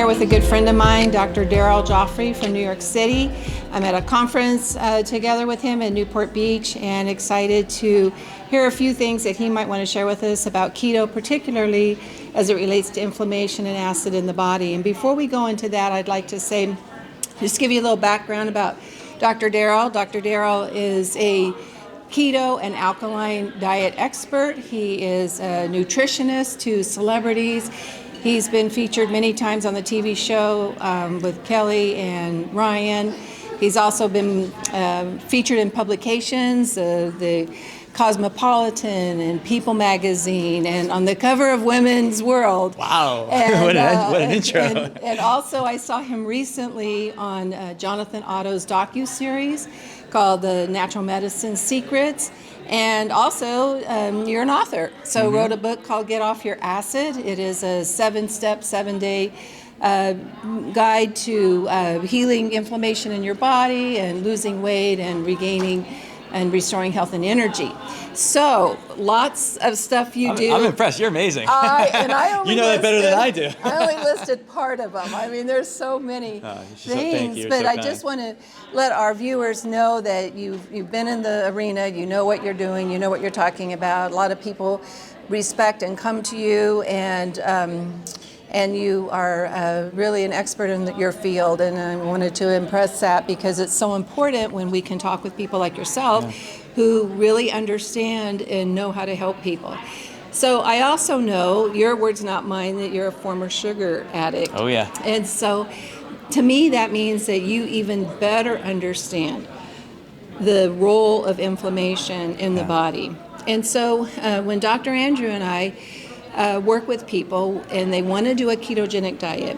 with a good friend of mine, Dr. Daryl Gioffree from New York City. I'm at a conference together with him in Newport Beach and excited to hear a few things that he might want to share with us about keto, particularly as it relates to inflammation and acid in the body. And before we go into that, I'd like to say, just give you a little background about Dr. Daryl. Dr. Daryl is a keto and alkaline diet expert. He is a nutritionist to celebrities. He's been featured many times on the TV show with Kelly and Ryan. He's also been featured in publications, the Cosmopolitan and People magazine, and on the cover of Women's World. Wow, And, what an intro. And also I saw him recently on Jonathan Otto's docuseries called The Natural Medicine Secrets. And also, you're an author, so wrote a book called Get Off Your Acid. It is a 7-step, 7-day guide to healing inflammation in your body and losing weight and regaining and restoring health and energy. So, lots of stuff you do. I'm impressed. You're amazing. And I only you know that better than I do. I only listed part of them. I mean, there's so many things. Thank you. But so I just want to let our viewers know that you've been in the arena. You know what you're doing. You know what you're talking about. A lot of people respect and come to you, and you are really an expert in your field, and I wanted to impress that because it's so important when we can talk with people like yourself who really understand and know how to help people. So I also know, your words not mine, that you're a former sugar addict. Oh yeah. And so to me that means that you even better understand the role of inflammation in the body. And so when Dr. Andrew and I work with people and they want to do a ketogenic diet,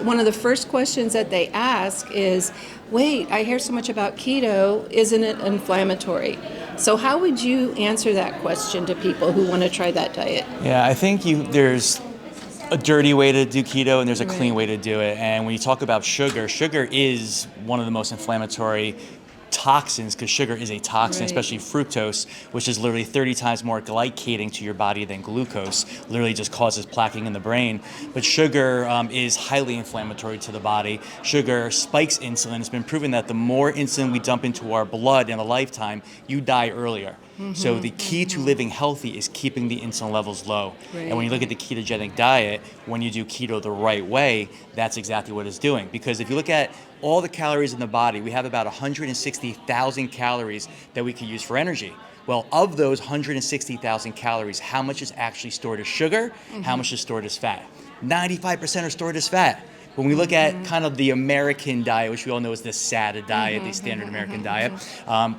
one of the first questions that they ask is, wait, I hear so much about keto, isn't it inflammatory? So how would you answer that question to people who want to try that diet? Yeah, I think there's a dirty way to do keto and there's a clean way to do it. And when you talk about sugar is one of the most inflammatory toxins, because sugar is a toxin, especially fructose, which is literally 30 times more glycating to your body than glucose, literally just causes plaquing in the brain. But sugar is highly inflammatory to the body. Sugar spikes insulin. It's been proven that the more insulin we dump into our blood in a lifetime, you die earlier. So the key to living healthy is keeping the insulin levels low. And when you look at the ketogenic diet, when you do keto the right way, that's exactly what it's doing. Because if you look at all the calories in the body, we have about 160,000 calories that we can use for energy. Well, of those 160,000 calories, how much is actually stored as sugar? How much is stored as fat? 95% are stored as fat. When we look at kind of the American diet, which we all know is the SAD diet, the standard American diet,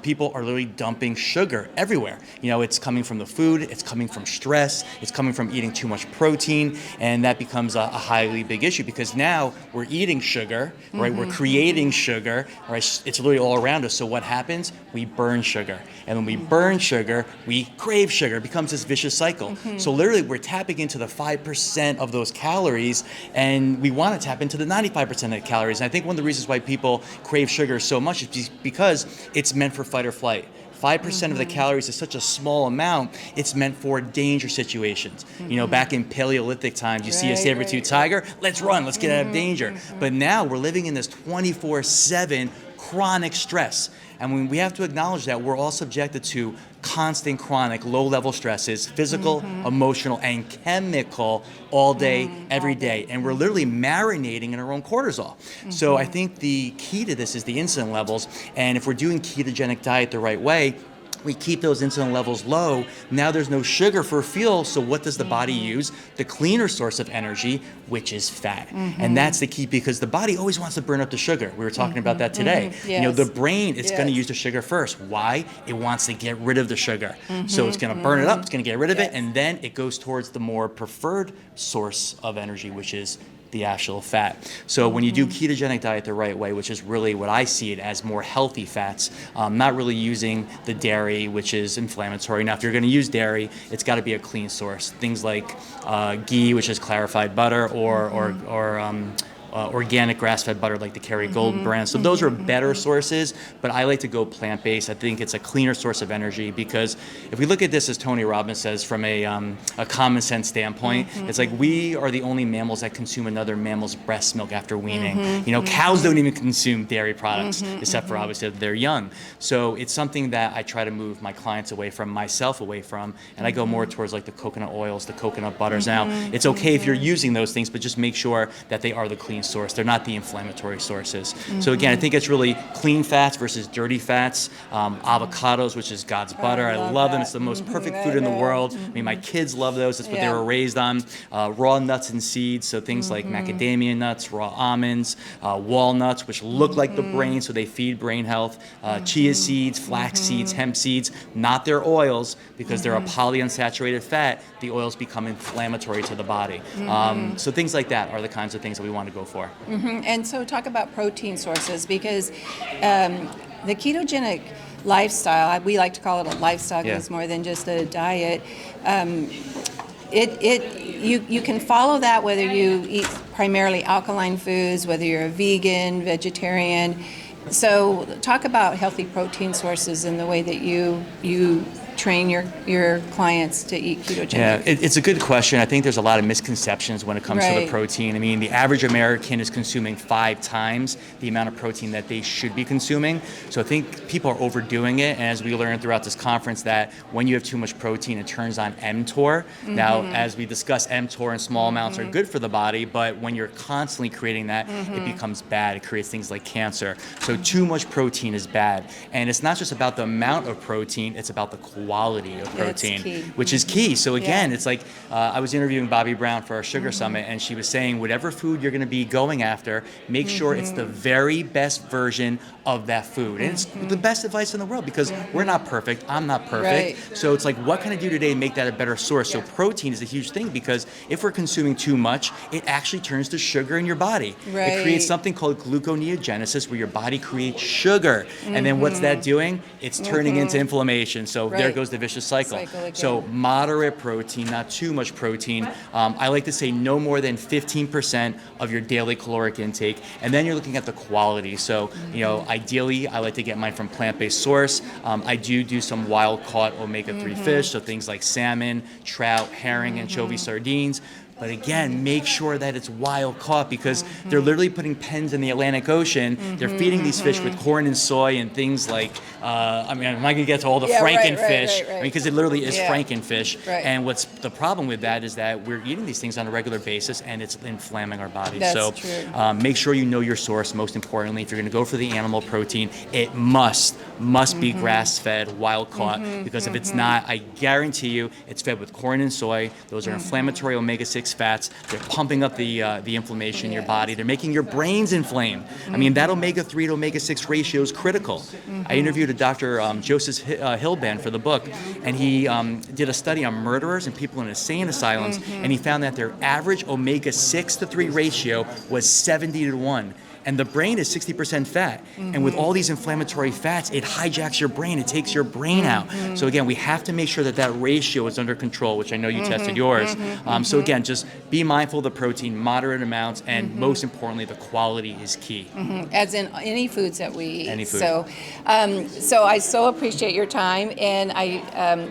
people are literally dumping sugar everywhere. You know, it's coming from the food, it's coming from stress, it's coming from eating too much protein, and that becomes a highly big issue because now we're eating sugar, right? We're creating sugar, right? It's literally all around us. So what happens? We burn sugar. And when we burn sugar, we crave sugar. It becomes this vicious cycle. So literally we're tapping into the 5% of those calories, and we want to tap into the 95% of the calories. And I think one of the reasons why people crave sugar so much is because it's meant for fight or flight. 5% of the calories is such a small amount, it's meant for danger situations. You know, back in Paleolithic times, you see a saber-toothed tiger, let's run, let's get out of danger. But now we're living in this 24/7 chronic stress. And when we have to acknowledge that we're all subjected to constant chronic low-level stresses, physical, emotional, and chemical all day, every day. And we're literally marinating in our own cortisol. So I think the key to this is the insulin levels. And if we're doing ketogenic diet the right way, we keep those insulin levels low. Now there's no sugar for fuel, so what does the body use? The cleaner source of energy, which is fat. And that's the key because the body always wants to burn up the sugar. We were talking about that today. You know, the brain is going to use the sugar first. Why? It wants to get rid of the sugar. So it's going to burn it up, it's going to get rid of it, and then it goes towards the more preferred source of energy, which is the actual fat. So when you do ketogenic diet the right way, which is really what I see it as, more healthy fats, not really using the dairy, which is inflammatory. Now, if you're going to use dairy, it's got to be a clean source. Things like ghee, which is clarified butter, or organic grass-fed butter like the Kerry Gold brand. So those are better sources, but I like to go plant-based. I think it's a cleaner source of energy because if we look at this, as Tony Robbins says, from a common sense standpoint, it's like we are the only mammals that consume another mammal's breast milk after weaning. You know, cows don't even consume dairy products except for obviously if they're young. So it's something that I try to move my clients away from, myself away from, and I go more towards like the coconut oils, the coconut butters. Now, it's okay if you're using those things, but just make sure that they are the clean source. They're not the inflammatory sources. So again, I think it's really clean fats versus dirty fats. Avocados, which is God's butter. I love them. It's the most perfect food in the world. I mean, my kids love those. That's what they were raised on. Raw nuts and seeds, so things like macadamia nuts, raw almonds, walnuts, which look like the brain, so they feed brain health. Chia seeds, flax seeds, hemp seeds, not their oils, because they're a polyunsaturated fat. The oils become inflammatory to the body. So things like that are the kinds of things that we want to go for. And so talk about protein sources, because the ketogenic lifestyle, we like to call it a lifestyle because it's more than just a diet. You can follow that whether you eat primarily alkaline foods, whether you're a vegan, vegetarian. So talk about healthy protein sources and the way that you train your clients to eat ketogenic. Yeah, it's a good question. I think there's a lot of misconceptions when it comes to the protein. I mean, the average American is consuming 5 times the amount of protein that they should be consuming. So I think people are overdoing it. And as we learned throughout this conference, that when you have too much protein, it turns on mTOR. Now, as we discussed, mTOR in small amounts are good for the body, but when you're constantly creating that, it becomes bad. It creates things like cancer. So too much protein is bad. And it's not just about the amount of protein, it's about the quality of protein, which is key. So again, it's like I was interviewing Bobby Brown for our Sugar Summit, and she was saying whatever food you're going to be going after, make sure it's the very best version of that food. And it's the best advice in the world, because we're not perfect. I'm not perfect. So it's like, what can I do today to make that a better source? So protein is a huge thing, because if we're consuming too much, it actually turns to sugar in your body. It creates something called gluconeogenesis, where your body creates sugar. And then what's that doing? It's turning into inflammation. So there goes the vicious cycle. So moderate protein, not too much protein. I like to say no more than 15% of your daily caloric intake. And then you're looking at the quality. So, you know, ideally, I like to get mine from plant-based source. I do some wild-caught omega-3 fish, so things like salmon, trout, herring, anchovy, sardines. But again, make sure that it's wild caught, because they're literally putting pens in the Atlantic Ocean. They're feeding these fish with corn and soy and things like, I mean, I'm not going to get to all the frankenfish, I mean, because it literally is frankenfish. And what's the problem with that is that we're eating these things on a regular basis, and it's inflaming our bodies. Make sure you know your source. Most importantly, if you're going to go for the animal protein, it must be grass-fed, wild-caught, because if it's not, I guarantee you, it's fed with corn and soy. Those are inflammatory omega-6 fats. They're pumping up the inflammation in your body. They're making your brains inflamed. I mean, that omega-3 to omega-6 ratio is critical. I interviewed a Dr. Joseph Hillband for the book, and he did a study on murderers and people in insane asylums, and he found that their average omega-6 to 3 ratio was 70 to 1. And the brain is 60% fat. And with all these inflammatory fats, it hijacks your brain. It takes your brain out. So again, we have to make sure that that ratio is under control, which I know you tested yours. So again, just be mindful of the protein, moderate amounts, and most importantly, the quality is key. As in any foods that we eat. Any food. So I so appreciate your time. And I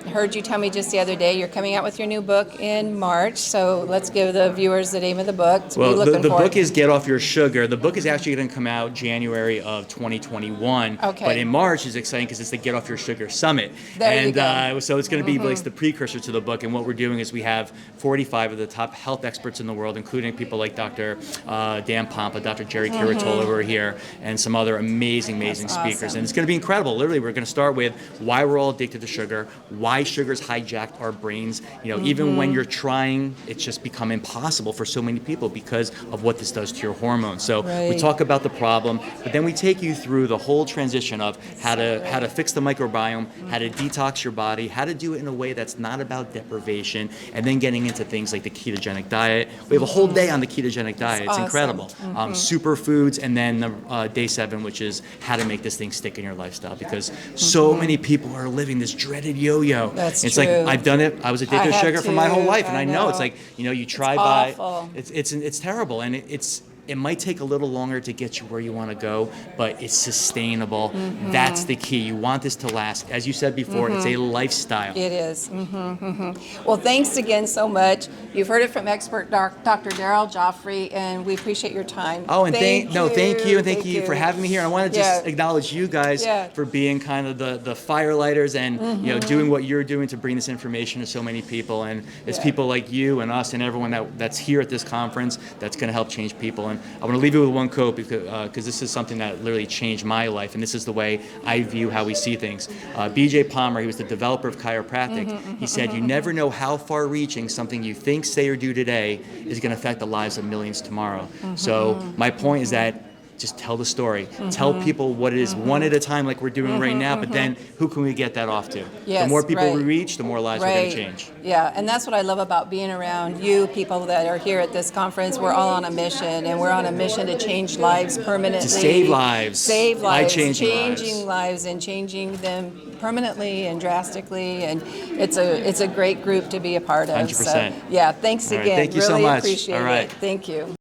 heard you tell me just the other day you're coming out with your new book in March. So let's give the viewers the name of the book. Well, the book is Get Off Your Sugar. The book is actually going to come out January of 2021. But in March is exciting because it's the Get Off Your Sugar Summit. So it's going to be like the precursor to the book. And what we're doing is we have 45 of the top health experts in the world, including people like Dr. Dan Pompa, Dr. Jerry Curatola, who are here, and some other amazing speakers. Awesome. And it's going to be incredible. Literally, we're going to start with why we're all addicted to sugar, why sugar's hijacked our brains. You know, even when you're trying, it's just become impossible for so many people because of what this does to your hormones. So we talk about the problem, but then we take you through the whole transition of how to fix the microbiome, how to detox your body, how to do it in a way that's not about deprivation, and then getting into things like the ketogenic diet. We have a whole day on the ketogenic diet. It's incredible. Superfoods, and then the day 7, which is how to make this thing stick in your lifestyle, because so many people are living this dreaded yo-yo. It's like, I've done it. I was addicted to sugar for my whole life, and I know it's like, you know, you try by. It's terrible, and It might take a little longer to get you where you want to go, but it's sustainable. That's the key. You want this to last. As you said before, it's a lifestyle. It is. Well, thanks again so much. You've heard it from expert Dr. Daryl Gioffree, and we appreciate your time. Oh, and thank you for having me here. I want to just Yeah. acknowledge you guys Yeah. for being kind of the firelighters and doing what you're doing to bring this information to so many people. And it's Yeah. people like you and us and everyone that's here at this conference that's going to help change people. And I want to leave you with one quote because this is something that literally changed my life, and this is the way I view how we see things. B.J. Palmer, he was the developer of chiropractic. He said, "You never know how far-reaching something you think, say, or do today is going to affect the lives of millions tomorrow." So my point is that just tell the story. Tell people what it is one at a time like we're doing right now, but then who can we get that off to? Yes, the more people right. we reach, the more lives we're going to change. Yeah, and that's what I love about being around you people that are here at this conference. We're all on a mission, and we're on a mission to change lives permanently. To save lives. Save lives. By changing lives. lives and changing them permanently and drastically. And it's a great group to be a part of. 100%. So, yeah, thanks All right, again. thank you so really much. appreciate All right. it. Thank you.